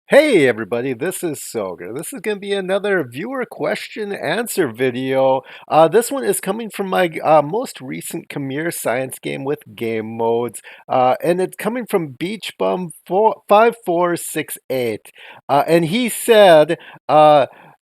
Hey everybody, this is Soger. This is going to be another viewer question answer video. This one is coming from my most recent Khmer Science game with game modes, and it's coming from Beach Bum 5468. And he said,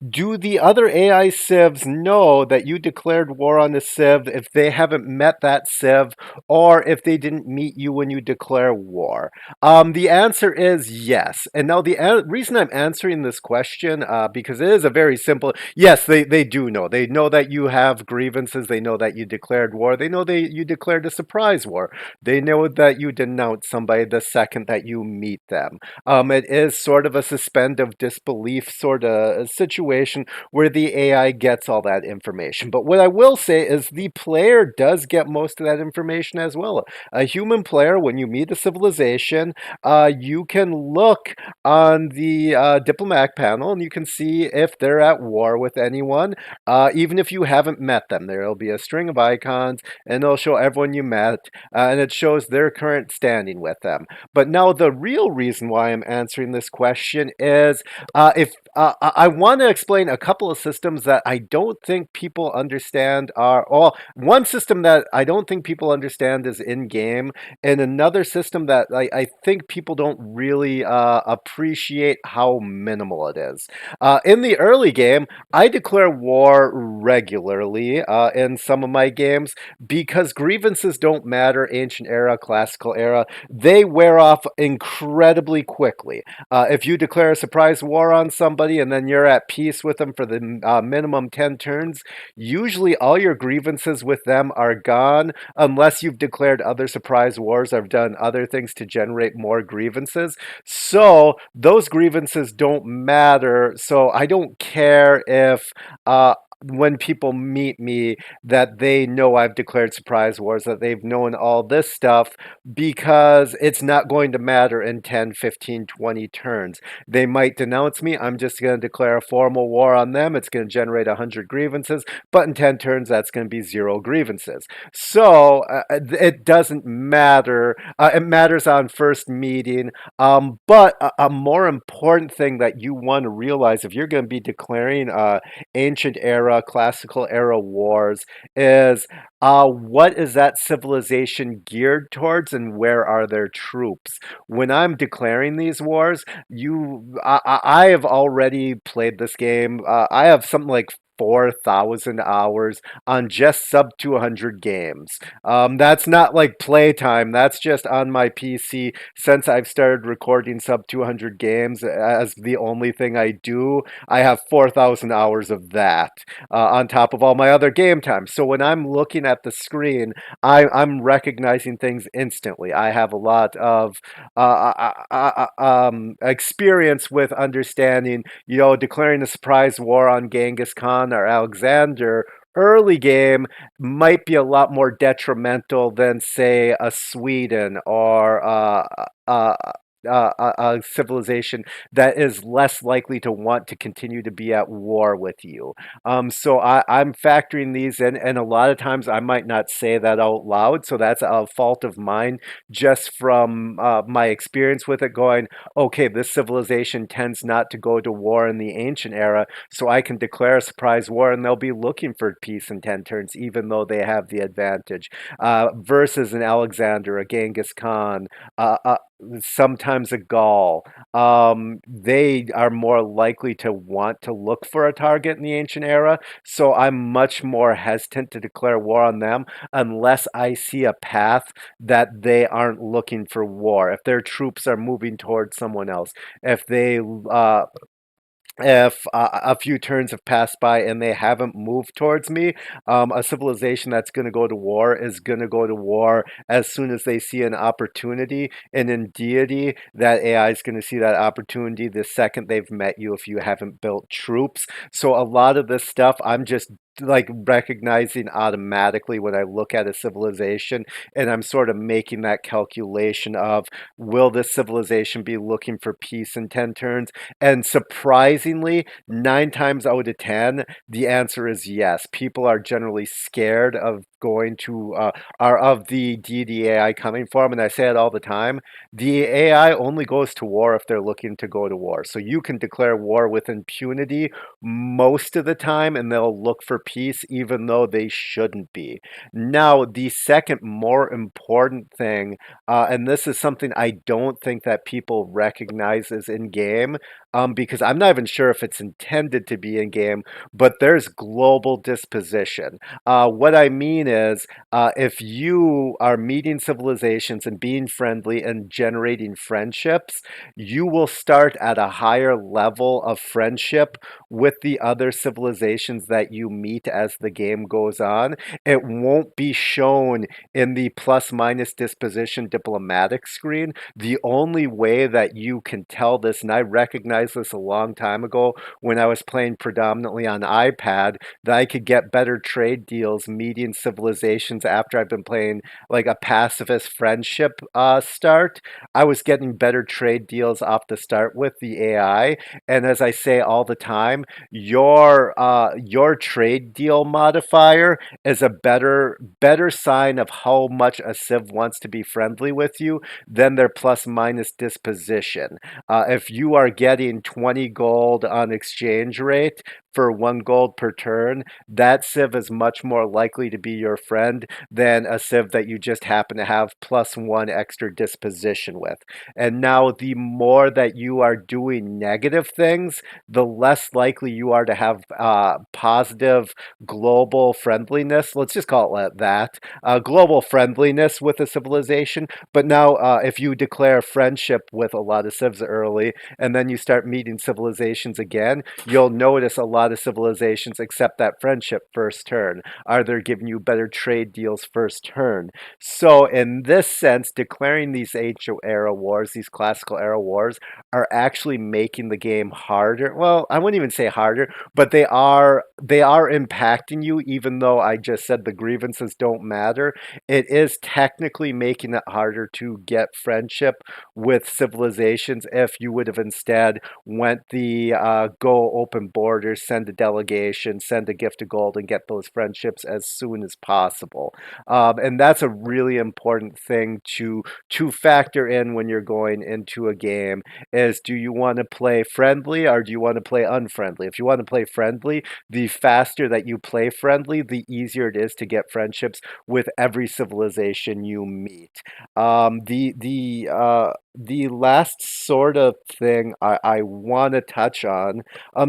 do the other AI civs know that you declared war on the civ if they haven't met that civ, or if they didn't meet you when you declare war? The answer is yes. And now the reason I'm answering this question, because it is a very simple, yes, they do know. They know that you have grievances. They know that you declared war. They know you declared a surprise war. They know that you denounce somebody the second that you meet them. It is sort of a suspend of disbelief sort of situation where the AI gets all that information. But what I will say is the player does get most of that information as well. A human player, when you meet a civilization, you can look on the diplomatic panel and you can see if they're at war with anyone, even if you haven't met them. There will be a string of icons and it'll show everyone you met, and it shows their current standing with them. But now the real reason why I'm answering this question is if I want to explain a couple of systems that I don't think people understand are, well, one system that I don't think people understand is in game, and another system that I think people don't really appreciate how minimal it is. In the early game, I declare war regularly in some of my games because grievances don't matter, ancient era, classical era. They wear off incredibly quickly. If you declare a surprise war on somebody and then you're at peace with them for the minimum 10 turns, usually all your grievances with them are gone unless you've declared other surprise wars or done other things to generate more grievances. So those grievances don't matter. So I don't care if when people meet me that they know I've declared surprise wars, that they've known all this stuff, because it's not going to matter in 10, 15, 20 turns. They might denounce me. I'm just going to declare a formal war on them. It's going to generate 100 grievances, but in 10 turns, that's going to be 0 grievances. So it doesn't matter. It matters on first meeting. But a more important thing that you want to realize if you're going to be declaring ancient era, classical era wars is what is that civilization geared towards, and where are their troops? When I'm declaring these wars, I have already played this game. I have something like 4,000 hours on just sub 200 games. That's not like playtime. That's just on my PC since I've started recording sub 200 games as the only thing I do. I have 4,000 hours of that on top of all my other game time. So when I'm looking at the screen, I'm recognizing things instantly. I have a lot of experience with understanding, declaring a surprise war on Genghis Khan or Alexander early game might be a lot more detrimental than, say, a Sweden or a civilization that is less likely to want to continue to be at war with you. So I'm factoring these in, and a lot of times I might not say that out loud. So that's a fault of mine, just from my experience with it. Going, okay, this civilization tends not to go to war in the ancient era, so I can declare a surprise war, and they'll be looking for peace in 10 turns, even though they have the advantage. Versus an Alexander, a Genghis Khan, sometimes a Gaul, they are more likely to want to look for a target in the ancient era. So I'm much more hesitant to declare war on them unless I see a path that they aren't looking for war. If their troops are moving towards someone else, if they if a few turns have passed by and they haven't moved towards me, a civilization that's going to go to war is going to go to war as soon as they see an opportunity. And in Deity, that AI is going to see that opportunity the second they've met you if you haven't built troops. So a lot of this stuff, I'm just like recognizing automatically when I look at a civilization, and I'm sort of making that calculation of, will this civilization be looking for peace in 10 turns? And surprisingly, 9 times out of 10, the answer is yes. People are generally scared of going to are of the deity AI coming from, and I say it all the time. The AI only goes to war if they're looking to go to war. So you can declare war with impunity most of the time, and they'll look for peace, even though they shouldn't be. Now, the second more important thing, and this is something I don't think that people recognize is in game, because I'm not even sure if it's intended to be in game, but there's global disposition. What I mean is, if you are meeting civilizations and being friendly and generating friendships, you will start at a higher level of friendship with the other civilizations that you meet as the game goes on. It won't be shown in the plus minus disposition diplomatic screen. The only way that you can tell this, and I recognized this a long time ago when I was playing predominantly on iPad, that I could get better trade deals meeting civilizations after I've been playing like a pacifist friendship start. I was getting better trade deals off the start with the AI. And as I say all the time, your trade deal modifier is a better sign of how much a civ wants to be friendly with you than their plus minus disposition. If you are getting 20 gold on exchange rate for 1 gold per turn, that civ is much more likely to be your friend than a civ that you just happen to have +1 extra disposition with. And now, the more that you are doing negative things, the less likely you are to have positive global friendliness. Let's just call it that, global friendliness with a civilization. But now, if you declare friendship with a lot of civs early, and then you start meeting civilizations again, you'll notice a lot of civilizations accept that friendship first turn. Are they giving you better trade deals first turn? So, in this sense, declaring these ancient era wars, these classical era wars, are actually making the game harder. Well, I wouldn't even say harder, but they are impacting you, even though I just said the grievances don't matter. It is technically making it harder to get friendship with civilizations if you would have instead went the go open borders, send a delegation, send a gift of gold, and get those friendships as soon as possible. And that's a really important thing to factor in when you're going into a game is, do you want to play friendly or do you want to play unfriendly? If you want to play friendly, the faster that you play friendly, the easier it is to get friendships with every civilization you meet. The last sort of thing I want to touch on,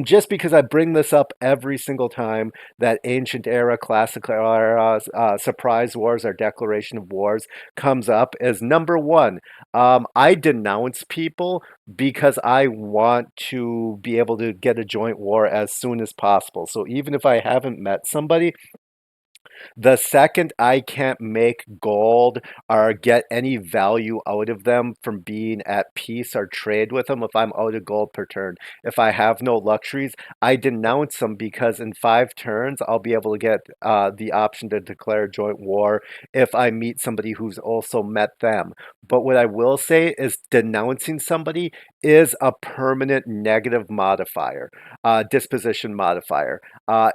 just because I bring this up every single time that ancient era, classical era, surprise wars, or declaration of wars comes up, is number one. I denounce people because I want to be able to get a joint war as soon as possible. So even if I haven't met somebody, the second I can't make gold or get any value out of them from being at peace or trade with them, if I'm out of gold per turn, if I have no luxuries, I denounce them because in 5 turns, I'll be able to get the option to declare joint war if I meet somebody who's also met them. But what I will say is denouncing somebody is a permanent negative modifier, disposition modifier.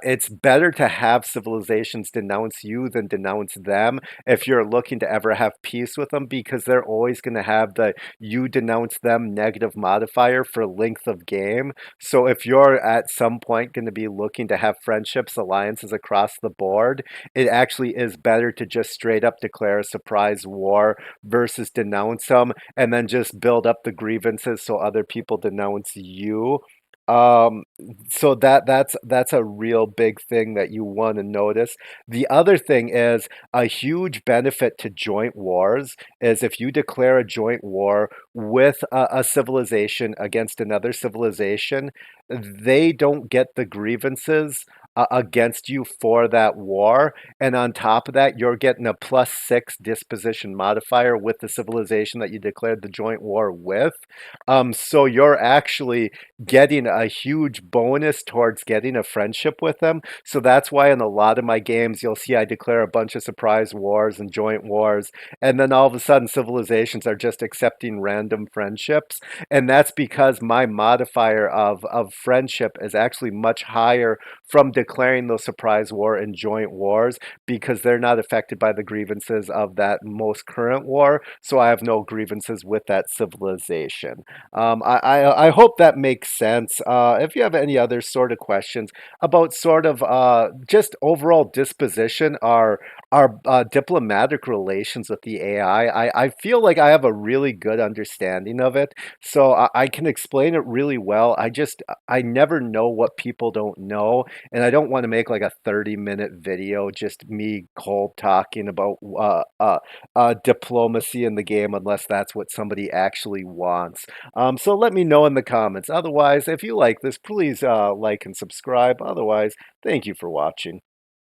It's better to have civilizations denounce you than denounce them if you're looking to ever have peace with them, because they're always going to have the you denounce them negative modifier for length of game. So if you're at some point going to be looking to have friendships, alliances across the board, it actually is better to just straight up declare a surprise war versus denounce them and then just build up the grievances so other people denounce you. Um, so that's a real big thing that you want to notice. The other thing is, a huge benefit to joint wars is if you declare a joint war with a civilization against another civilization, they don't get the grievances against you for that war. And on top of that, you're getting a +6 disposition modifier with the civilization that you declared the joint war with. So you're actually getting a huge bonus towards getting a friendship with them. So that's why in a lot of my games, you'll see I declare a bunch of surprise wars and joint wars, and then all of a sudden, civilizations are just accepting random friendships. And that's because my modifier of friendship is actually much higher from declaring those surprise war and joint wars because they're not affected by the grievances of that most current war. So I have no grievances with that civilization. I hope that makes sense. If you have any other sort of questions about sort of just overall disposition, our diplomatic relations with the AI, I feel like I have a really good understanding of it, so I can explain it really well. I never know what people don't know, and I don't want to make like a 30-minute video just me cold talking about diplomacy in the game unless that's what somebody actually wants. So let me know in the comments. Otherwise, if you like this, please like and subscribe. Otherwise, thank you for watching.